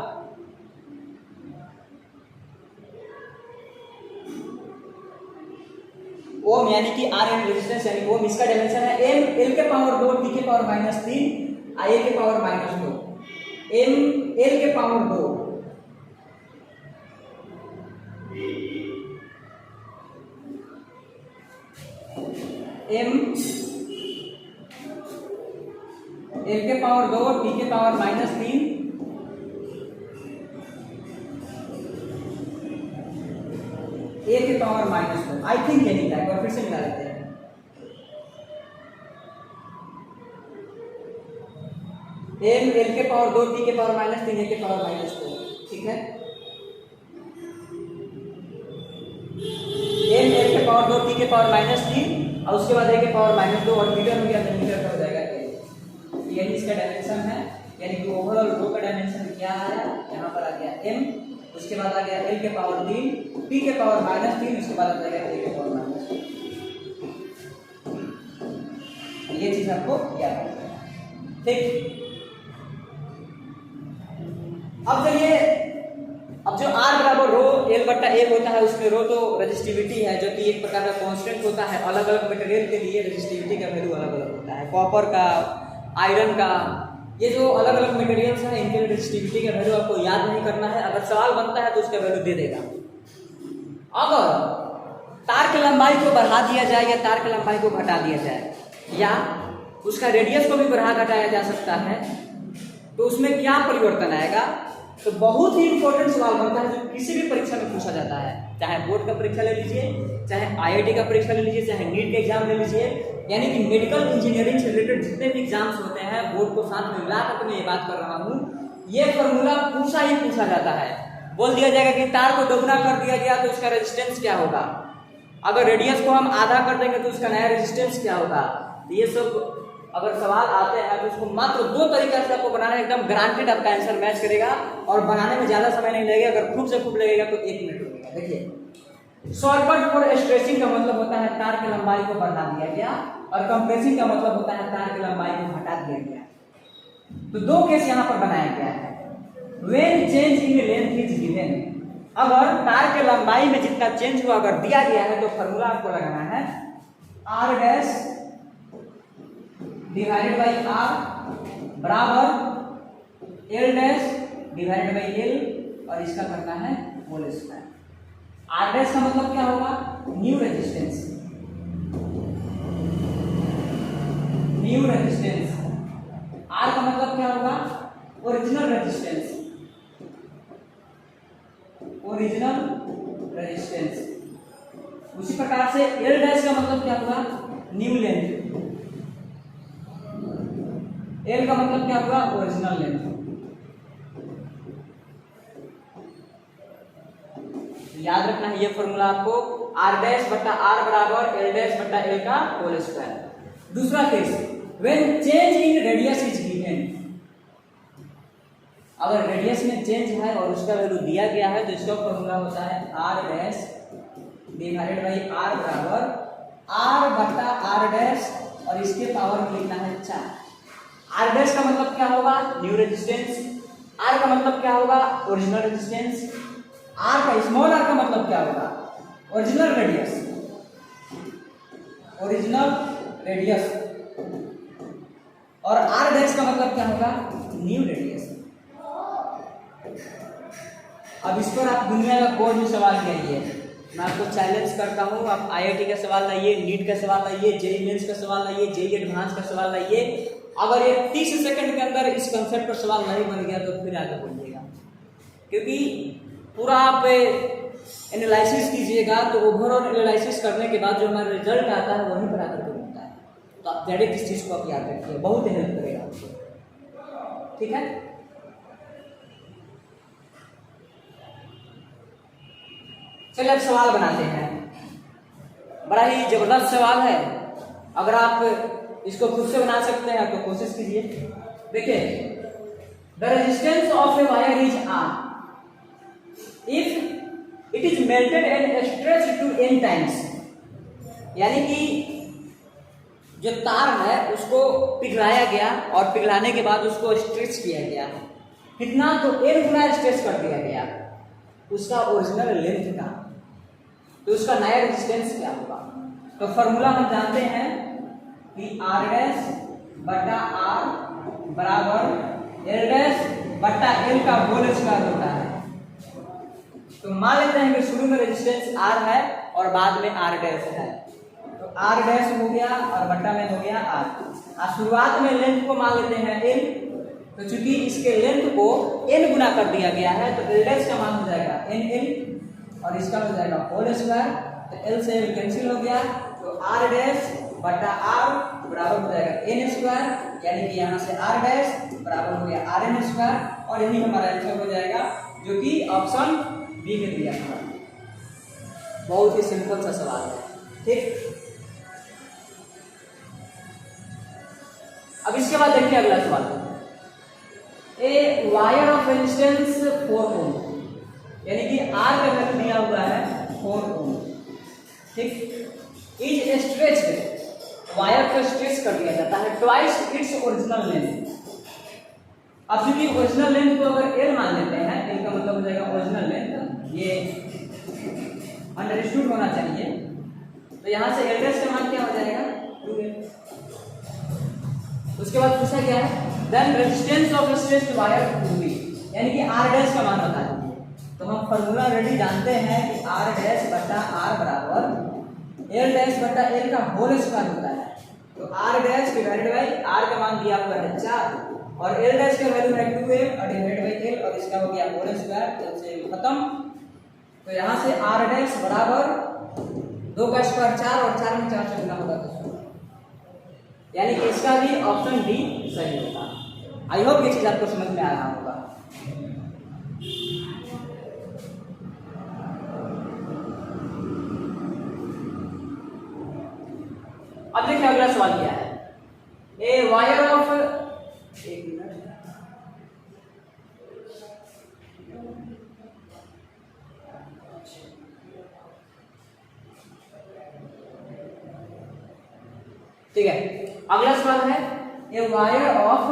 ओम यानी कि आर एन रेजिस्टेंस यानी ओम, इसका डायमेंशन है एम, एल के पावर 2, टी के पावर -3, आई के पावर -2, एम एल के पावर 2, एम एल के पावर 2, टी के पावर -3, ए के पावर -2। आई थिंक ये निकला है, और फिर से मिला लेते हैं। एम एल के पावर 2, टी के पावर -3, ए के पावर -2, ठीक है। एम एल के पावर 2, टी के पावर -3 और उसके बाद ए के पावर -2 और मीटर हो गया तो मीटर का हो जाएगा ए। यही इसका डायमेंशन है, यानी कि ओवरऑल रो का डायमेंशन क्या आया, यहाँ पर आ गया एम, उसके बाद आ गया एल के पावर 3, टी के पावर -3, उसके बाद आ जाएगा ए के पावर -2। ये चीज आपको याद रखना है, ठीक। अब चलिए, अब जो R बराबर रो L बट्टा A होता है, उसमें रो तो रेजिस्टिविटी है, जो कि एक प्रकार का कांस्टेंट होता है। अलग अलग मटेरियल के लिए रेजिस्टिविटी का वैल्यू अलग अलग होता है, कॉपर का, आयरन का, ये जो अलग अलग मटेरियल्स हैं इनके रेजिस्टिविटी का वैल्यू आपको याद नहीं करना है। अगर सवाल बनता है तो उसका वैल्यू दे देगा। अगर तार की लंबाई को बढ़ा दिया जाए या तार की लंबाई को घटा दिया जाए या उसका रेडियस को भी बढ़ा घटाया जा सकता है, तो उसमें क्या परिवर्तन आएगा। तो बहुत ही इंपॉर्टेंट सवाल बनता है जो किसी भी परीक्षा में पूछा जाता है, चाहे बोर्ड का परीक्षा ले लीजिए, चाहे IIT का परीक्षा ले लीजिए, चाहे नीट का एग्जाम ले लीजिए, यानी कि मेडिकल इंजीनियरिंग से रिलेटेड जितने भी एग्जाम्स होते हैं बोर्ड को साथ में मिला कर मैं ये बात कर रहा हूँ, ये फॉर्मूला पूछा ही पूछा जाता है। बोल दिया जाएगा कि तार को दोगुना कर दिया गया तो उसका रेजिस्टेंस क्या होगा, अगर रेडियस को हम आधा कर देंगे तो उसका नया रेजिस्टेंस क्या होगा। ये सब अगर सवाल आते हैं तो उसको मात्र 2 तरीका से आपको बनाना है, एकदम गारंटेड आपका आंसर मैच करेगा और बनाने में ज्यादा समय नहीं लगेगा। अगर खूब से खूब लगेगा तो 1 मिनट लगेगा। देखिए शॉर्टकट फॉर स्ट्रेचिंग का मतलब होता है तार की लंबाई को बढ़ा दिया गया और कंप्रेसिंग का मतलब होता है तार की लंबाई को घटा दिया गया। तो 2 केस यहाँ पर बनाया गया है। When change in length is given, अगर तार के लंबाई में जितना चेंज हुआ अगर दिया गया है तो फॉर्मूला आपको लगाना है R dash divided by R बराबर L dash divided by L और इसका करना है होल स्क्वायर। R डैश का मतलब क्या होगा, new resistance, new resistance. R का मतलब क्या होगा, original original resistance, original resistance. उसी प्रकार से एल डैश का मतलब क्या हुआ, न्यू लेंथ, एल का मतलब क्या हुआ, ओरिजिनल लेंथ। याद रखना है ये फॉर्मूला आपको, आर डैश बट्टा आर बराबर एल डैश बट्टा एल का होल स्क्वायर। दूसरा case, when change in radius is given, अगर रेडियस में चेंज है और उसका वैल्यू दिया गया है तो इसका फॉर्मूला होता है R dash divided by R बराबर आर बट्टा आर डैश और इसके पावर में लिखना है 4। आर डैश का मतलब क्या होगा, न्यू रेजिस्टेंस, आर का मतलब क्या होगा, ओरिजिनल रेजिस्टेंस, आर का स्मॉल आर का मतलब क्या होगा, ओरिजिनल रेडियस, ओरिजिनल रेडियस, और आर डैश का मतलब क्या होगा, न्यू रेडियस। अब इस पर आप दुनिया का कोई भी सवाल करिए, मैं आपको चैलेंज करता हूँ, आप आईआईटी का सवाल लाइए, नीट का सवाल लाइए, जेईई मेंस का सवाल लाइए, जेईई एडवांस का सवाल लाइए, अगर ये 30 सेकंड के अंदर इस कंसेप्ट पर सवाल नहीं बन गया तो फिर आगे बढ़िएगा, क्योंकि पूरा आप एनालिसिस कीजिएगा तो ओवरऑल एनालिसिस करने के बाद जो हमारा रिजल्ट आता है वहीं पर आकर के मिलता है। तो आप डायरेक्ट इस चीज़ को आप याद रखिए, बहुत हेल्प करेगा आपको, ठीक है। चलिए अब सवाल बनाते हैं, बड़ा ही जबरदस्त सवाल है, अगर आप इसको खुद से बना सकते हैं तो कोशिश कीजिए। देखिए, the resistance of a wire is R if it is melted and stretched to n times, यानी कि जो तार है उसको पिघलाया गया और पिघलाने के बाद उसको स्ट्रेच किया गया, कितना, तो n गुना स्ट्रेच कर दिया गया उसका ओरिजिनल लेंथ का, तो उसका नया रेजिस्टेंस क्या होगा। तो फॉर्मूला हम जानते हैं कि आर डैश बटा आर बराबर एल डैश बटा एल का होल स्क्वायर होता है। तो मान लेते हैं कि शुरू में रेजिस्टेंस आर है और बाद में आर डैश है, तो आर डैश हो गया और बटा में हो गया आर। शुरुआत में लेंथ को मान लेते हैं एल, तो चूंकि इसके लेंथ को n गुना कर दिया गया है तो एल डैश का मान हो जाएगा एन एल और इसका हो जाएगा होल स्क्वायर, तो एल से एल कैंसिल हो गया, तो आर डैश बटा आर बराबर हो जाएगा एन स्क्वायर, यानी कि यहाँ से आर डैश बराबर हो गया आर एन स्क्वायर, और यही हमारा आंसर हो जाएगा जो कि ऑप्शन बी में दिया था। बहुत ही सिंपल सा सवाल है, ठीक। अब इसके बाद देखिए अगला सवाल, ए वायर ऑफ रेजिस्टेंस 4 ओम, यानी कि आर का वैल्यू दिया हुआ है 4 ओम, ठीक, इज स्ट्रेच्ड, वायर को स्ट्रेच कर दिया जाता है ट्वाइस इट्स ओरिजिनल लेंथ। अब चूंकि ओरिजिनल लेंथ को अगर एल मान लेते हैं, एल का मतलब हो जाएगा ओरिजिनल लेंथ, ये अंडरस्टूड होना चाहिए, तो यहाँ से एल डैश का मान क्या हो जाएगा 2l। उसके बाद पूछा गया है then resistance of stretched wire to be, यानी कि आर डैश का मान बता दीजिए। तो हम फॉर्मूला ऑलरेडी जानते हैं कि आर डैश बटा आर बराबर एल डैश बटा एल का होल स्क्वायर होता है, तो R dash divided by R का मान दिया हुआ है 4 और एल डैश का वैल्यू है 2l और डिवाइडेड बाई एल और इसका हो गया होल स्क्वायर, तो से खत्म। तो यहाँ से आर डैश बराबर 2 का स्क्वायर 4 और 4 में 4 से गुना होगा तो 16, यानी कि इसका भी ऑप्शन डी सही होगा। आई होप ये चीज आपको समझ में आ रहा होगा। अब देखिए अगला सवाल क्या है, ए वायर ऑफ, एक मिनट, ठीक है। अगला सवाल है a wire of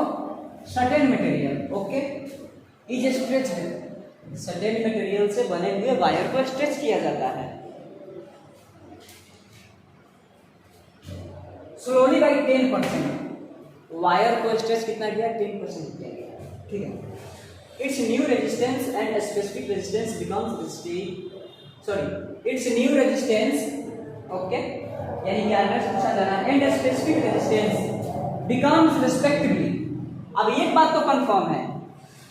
certain material, okay, is stretched, certain material से बने हुए वायर को स्ट्रेच किया जाता है स्लोली बाई 10%, वायर को स्ट्रेच कितना किया 10% किया गया, ठीक है। Its new resistance and specific resistance becomes its new resistance, okay, यानी कि आर पूछा जा रहा है, and specific resistance becomes respectively. अब एक बात तो कंफर्म है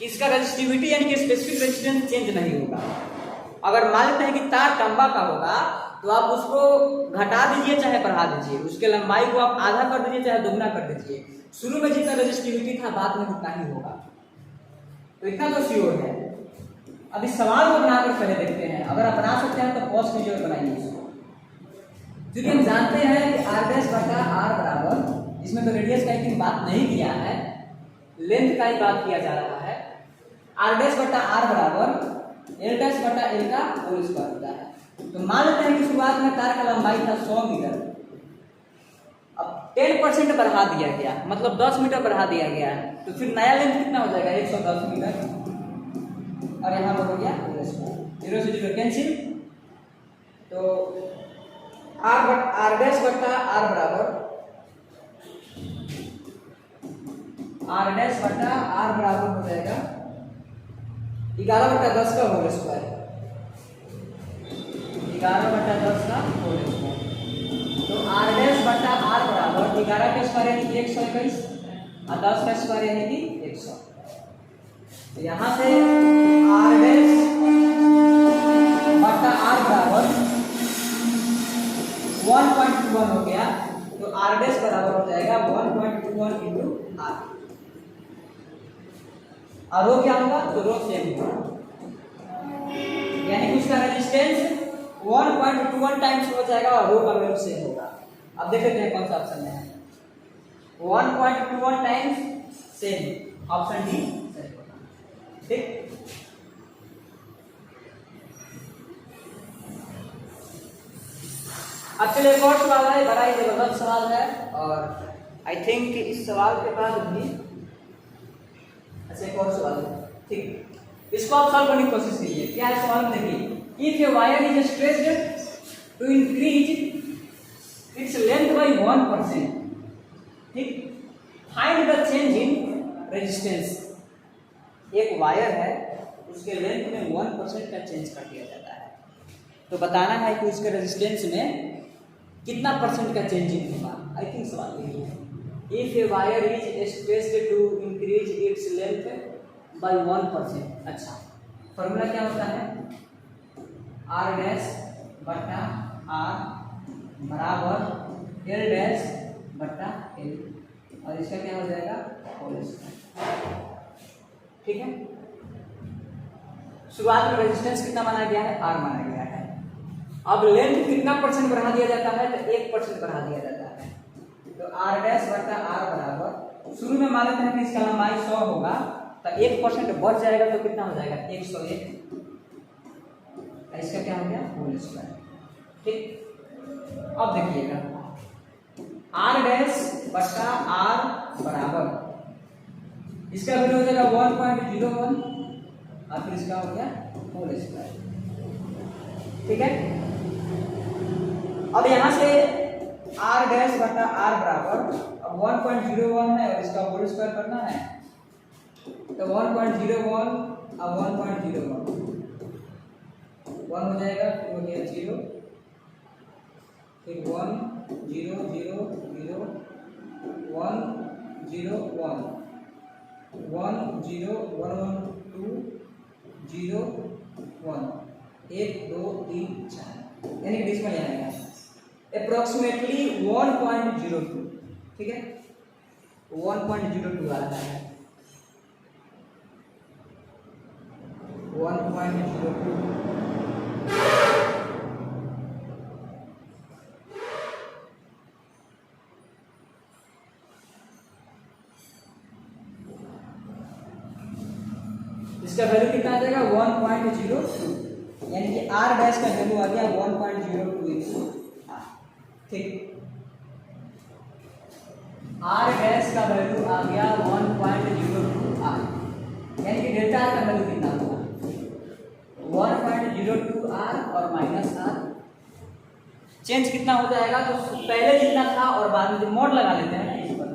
कि इसका रेजिस्टिविटी यानी कि स्पेसिफिक रेजिस्टेंस चेंज नहीं होगा। अगर मान लेते हैं कि तार तांबा का होगा तो आप उसको घटा दीजिए चाहे बढ़ा दीजिए, उसके लंबाई को आप आधा कर दीजिए चाहे दोगुना कर दीजिए, शुरू में जितना रेजिस्टिविटी था बाद में उतना ही होगा। तो इतना तो श्योर है। अब इस सवाल को बनाकर पहले देखते हैं, अगर आप बना सकते हैं तो पॉज कीजिए और बनाइए इसको। क्योंकि हम जानते हैं कि r डैश बटा r बराबर, इसमें तो रेडियस का एक बात नहीं किया है, लेंथ का ही बात किया जा रहा है। r डैश बटा r बराबर l डैश बटा l का होल स्क्वायर होता है। तो मान लेते हैं कि शुरुआत में तार का लंबाई था 100 मीटर, अब 10% बढ़ा दिया गया, मतलब 10 मीटर बढ़ा दिया गया है, तो फिर नया लेंथ कितना हो जाएगा 110 मीटर, और यहाँ पर हो गया 0 से 0 कैंसिल। तो r डैश बटा r बराबर r डैश बटा r बराबर हो जाएगा 11/10 का होल स्क्वायर, 11/10 का होल स्क्वायर। तो r डैश बटा r बराबर 11 का स्क्वायर यानी कि 121 और 10 का स्क्वायर यानी कि 100। तो यहाँ से r डैश बटा r बराबर 1.21 हो गया, तो r डैश बराबर हो जाएगा 1.21 इंटू r, और रो क्या होगा तो रो सेम होगा, यानी कि उसका रेजिस्टेंस 1.21 टाइम्स हो जाएगा और रो का वैल्यू सेम होगा। अब देख लेते हैं कौन सा ऑप्शन में है, 1.21 टाइम्स सेम, ऑप्शन डी सही होगा। ठीक, अब चलिए एक और सवाल है, बड़ा ही जबरदस्त सवाल है, और आई थिंक इस सवाल के बाद भी अच्छा एक और सवाल है। ठीक, इसको आप सॉल्व करने की कोशिश कीजिए। क्या है सवाल में देखिए, if a wire is stretched to increase its length by 1%, ठीक, find the change in resistance. एक वायर है, उसके लेंथ में 1% का चेंज कर दिया जाता है, तो बताना है कि उसके रेजिस्टेंस में कितना परसेंट का चेंजिंग होगा। आई थिंक सवाल यही है, if a wire is stretched to increase its length by 1%। अच्छा, फॉर्मूला क्या होता है, r डैश बटा r बराबर l डैश बटा l, और इसका क्या हो जाएगा होल स्क्वायर। ठीक है, शुरुआत में रेजिस्टेंस कितना माना गया है, r माना गया है। अब लेंथ कितना परसेंट बढ़ा दिया जाता है, तो 1% बढ़ा दिया जाता है। तो r डैश बटा r बराबर, शुरू में मान लेते हैं कि इसका लंबाई 100 होगा, तो 1% बढ़ जाएगा तो कितना हो जाएगा 101, इसका क्या हो गया होल स्क्वायर। ठीक, अब देखिएगा r डैश बटा r बराबर, इसका वैल्यू हो जाएगा 1.01 और फिर इसका हो गया होल स्क्वायर। ठीक है, अब यहाँ से r डैश बटा r बराबर, अब 1.01 है और इसका होल स्क्वायर करना है, तो 1.01 और 1.01 1 हो जाएगा, फिर हो गया 0, फिर 1 0 0 0 1 0 1 1 0 1 1 2 0 1 1 2 3 4, यानी डिस्मल आएगा अप्रोक्सीमेटली 1.02। ठीक है, 1.02 आ रहा है, 1.02। इसका वैल्यू कितना आ जाएगा 1.02, यानी कि r डैश का वैल्यू आ गया 1.02 इंटू r। ठीक, r डैश का वैल्यू आ गया 1.02 r, यानी कि डेल्टा r का वैल्यू कितना होगा 1.02 r और माइनस r, चेंज कितना हो जाएगा, तो पहले जितना था और बाद में मोड लगा लेते हैं इस पर,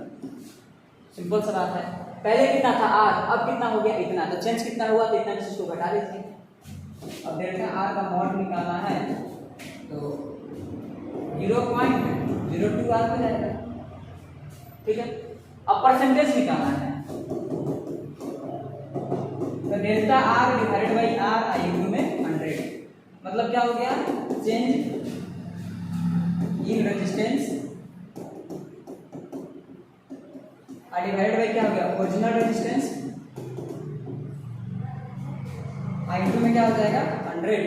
सिंपल सा बात है, पहले कितना था r, अब कितना हो गया इतना, तो चेंज कितना हुआ तो इतना, इसको घटा लीजिए। अब डेल्टा r का मॉड निकालना है तो 0.02 r हो जाएगा। ठीक है, अब परसेंटेज निकालना है, delta R divided by are I equal में 100, मतलब क्या हो गया, change in resistance divided by क्या हो गया, ओरिजिनल रेजिस्टेंस आई इक्वल में क्या हो जाएगा 100।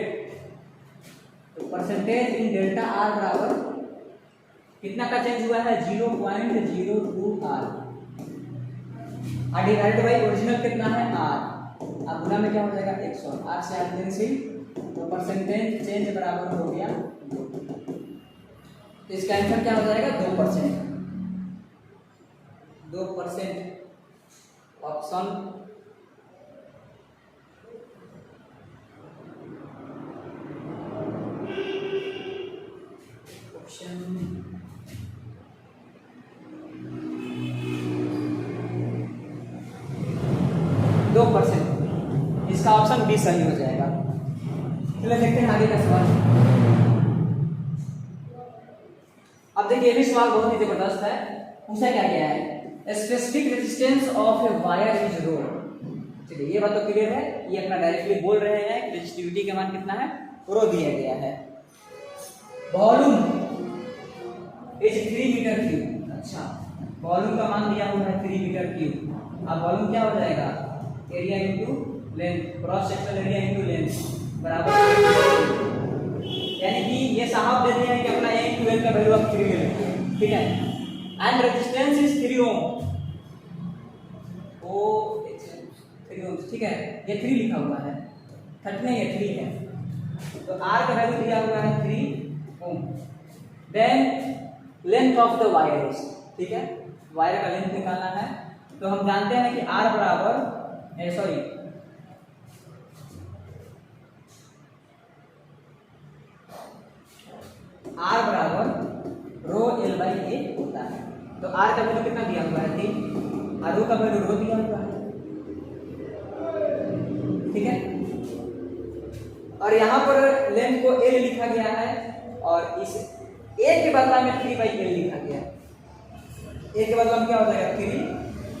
तो परसेंटेज इन डेल्टा आर बराबर कितना का चेंज हुआ है, 0.02 आर डिवाइडेड बाई ओरिजिनल कितना है आर, अब गुना में क्या हो जाएगा 100, आर से आर कैंसिल, तो परसेंटेज चेंज बराबर हो गया 2। तो इसका आंसर क्या हो जाएगा 2%, 2%। ऑप्शन इसका ऑप्शन बी सही हो जाएगा। चलिए देखते हैं आगे का सवाल। अब देखिए ये भी सवाल बहुत ही जबरदस्त है, पूछा क्या गया है, specific resistance of a wire is rho. चलिए ये बात तो क्लियर है, ये अपना डायरेक्टली बोल रहे हैं कि रेजिस्टिविटी का मान कितना है, रो दिया गया है। वॉल्यूम इज 3 मीटर क्यूब, अच्छा वॉल्यूम का मान दिया हुआ है 3 मीटर क्यूब। अब वॉल्यूम क्या हो जाएगा, area into length, cross sectional area into length बराबर, यानी कि ये साहब दे दिए हैं कि अपना ए इंटू एल का वैल्यू आप 3 ले लेंगे, ठीक है। एंड रेजिस्टेंस इज 3 ओम, ओ 3 ओम, ठीक है, ये 3 लिखा हुआ है, 30 नहीं है 3 है, तो आर का वैल्यू दिया हुआ है 3 ohm. Then length of the wire is, ठीक है, वायर का लेंथ निकालना है, तो हम जानते हैं कि आर बराबर सॉरी आर बराबर रो एल बाई ए होता है। तो आर का वैल्यू कितना दिया हुआ है 3 और रो का वैल्यू रो दिया हुआ है, ठीक है। और यहाँ पर लेंथ को एल लिखा गया है और इस ए के बदला में 3 बाई एल लिखा गया है। ए के बदला में क्या हो जाएगा 3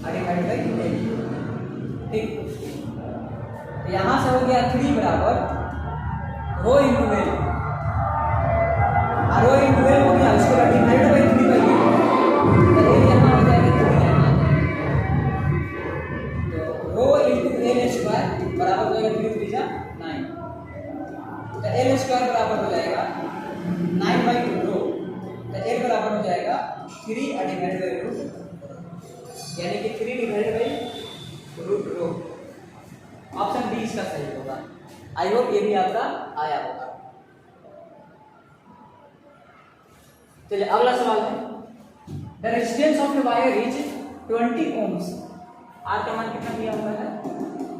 डिवाइड बाई एल, ठीक। तो यहाँ से हो गया 3 बराबर rho into L, rho into L हो गया, उसके बाद डिवाइड बाई 3 बाई एल, तो एल यहाँ हो जाएगा 3 यहाँ, तो रो इंटू एल स्क्वायर बराबर हो जाएगा 3 3 जा 9, तो एल स्क्वायर बराबर हो जाएगा 9 बाई रो, तो एल बराबर हो जाएगा 3 डिवाइड बाई रूट, यानी कि 3 divide by root rho. Option B इसका सही होगा। आई होप ये भी आपका आया होगा। चलिए अगला सवाल है, the resistance of a wire is 20 ohms, R का मान कितना दिया हुआ है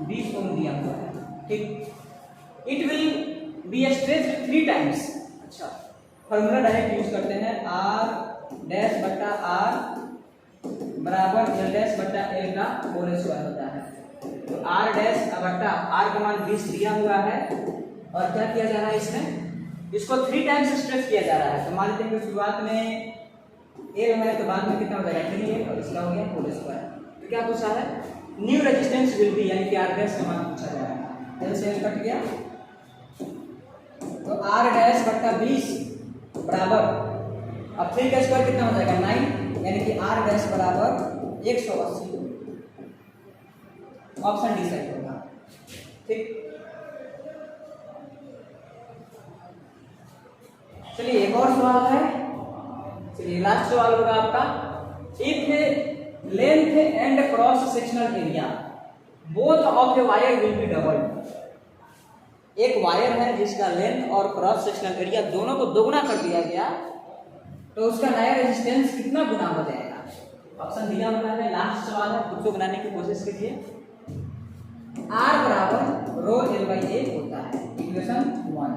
20 ओम दिया हुआ है, ठीक। It will be stretched 3 times, अच्छा फॉर्मूला डायरेक्ट यूज करते हैं, आर डैश बटा आर बराबर एल डैश बटा एल का होल स्क्वायर होता है। तो आर डैश बटा आर का मान 20 दिया हुआ है और क्या किया जा रहा है, इसमें इसको 3 टाइम्स स्ट्रेच किया जा रहा है। तो मान लेते हैं कि शुरुआत में ए है तो बाद में कितना हो जाएगा 3 है और इसका हो गया होल स्क्वायर। तो क्या पूछा है, न्यू रेजिस्टेंस विल बी, यानी कि आर डैश का मान पूछा जा रहा है। एल से एल कट गया, तो आर डैश बटा 20 बराबर, अब 3 का स्क्वायर कितना हो जाएगा 9, यानी कि आर डैश बराबर 180। ऑप्शन डी सही होगा, ठीक। चलिए एक और सवाल है, चलिए लास्ट सवाल होगा आपका, if length and cross sectional area both of a wire will be doubled. एक वायर है जिसका लेंथ और क्रॉस सेक्शनल एरिया दोनों को दोगुना कर दिया गया, तो उसका नया रेजिस्टेंस कितना गुना हो जाएगा। ऑप्शन दिया हुआ है, लास्ट सवाल है, खुद को बनाने की कोशिश कीजिए। आर बराबर रो एल बाई ए होता है, इक्वेशन 1।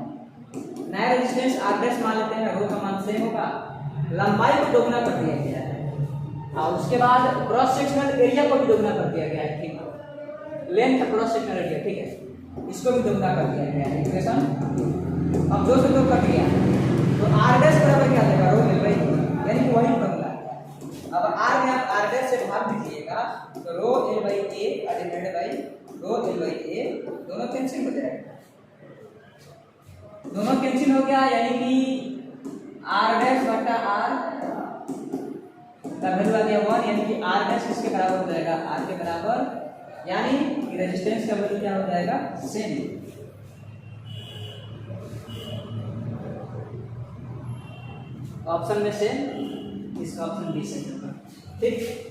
नया रेजिस्टेंस आर डैश मान लेते हैं, रो का मान सेम होगा, लंबाई को दोगुना कर दिया गया है और उसके बाद क्रॉस सेक्शनल एरिया को भी दोगुना कर दिया गया है, ठीक। लेंथ क्रॉस सेक्शनल एरिया, ठीक है, इसको भी दोगुना कर दिया गया है, इक्वेशन। अब 2 से 2 कट गया, तो आर डैश बराबर क्या देगा रो एल बाई ए, यानी कि वही फॉर्मूला है। अब आर में आप आर डैश से भाग दीजिएगा, तो rho L by A divided by rho ये दोनों कैंसिल हो जाएगा, दोनों कैंसिल हो गया, यानी कि आर डैश बटा आर का वैल्यू आ गया 1, यानी कि आर डैश किसके बराबर हो जाएगा, आर के बराबर, यानी कि रेजिस्टेंस का वैल्यू क्या हो जाएगा, सेम। ऑप्शन में से इसका ऑप्शन बी सही होगा। ठीक,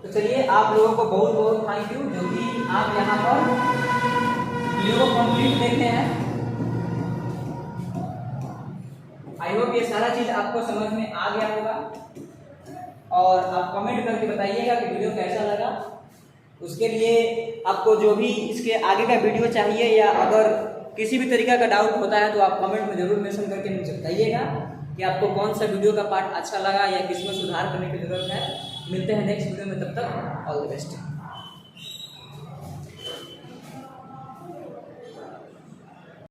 तो चलिए आप लोगों को बहुत बहुत थैंक यू जो कि आप यहाँ पर वीडियो को कंप्लीट देखे हैं। आई होप ये सारा चीज आपको समझ में आ गया होगा, और आप कमेंट करके बताइएगा कि वीडियो कैसा लगा। उसके लिए आपको जो भी इसके आगे का वीडियो चाहिए या अगर किसी भी तरीका का डाउट होता है तो आप कमेंट में जरूर मेंशन करके मुझे बताइएगा कि आपको कौन सा वीडियो का पार्ट अच्छा लगा या किसमें सुधार करने की जरूरत है। मिलते हैं नेक्स्ट वीडियो में, तब तक ऑल द बेस्ट।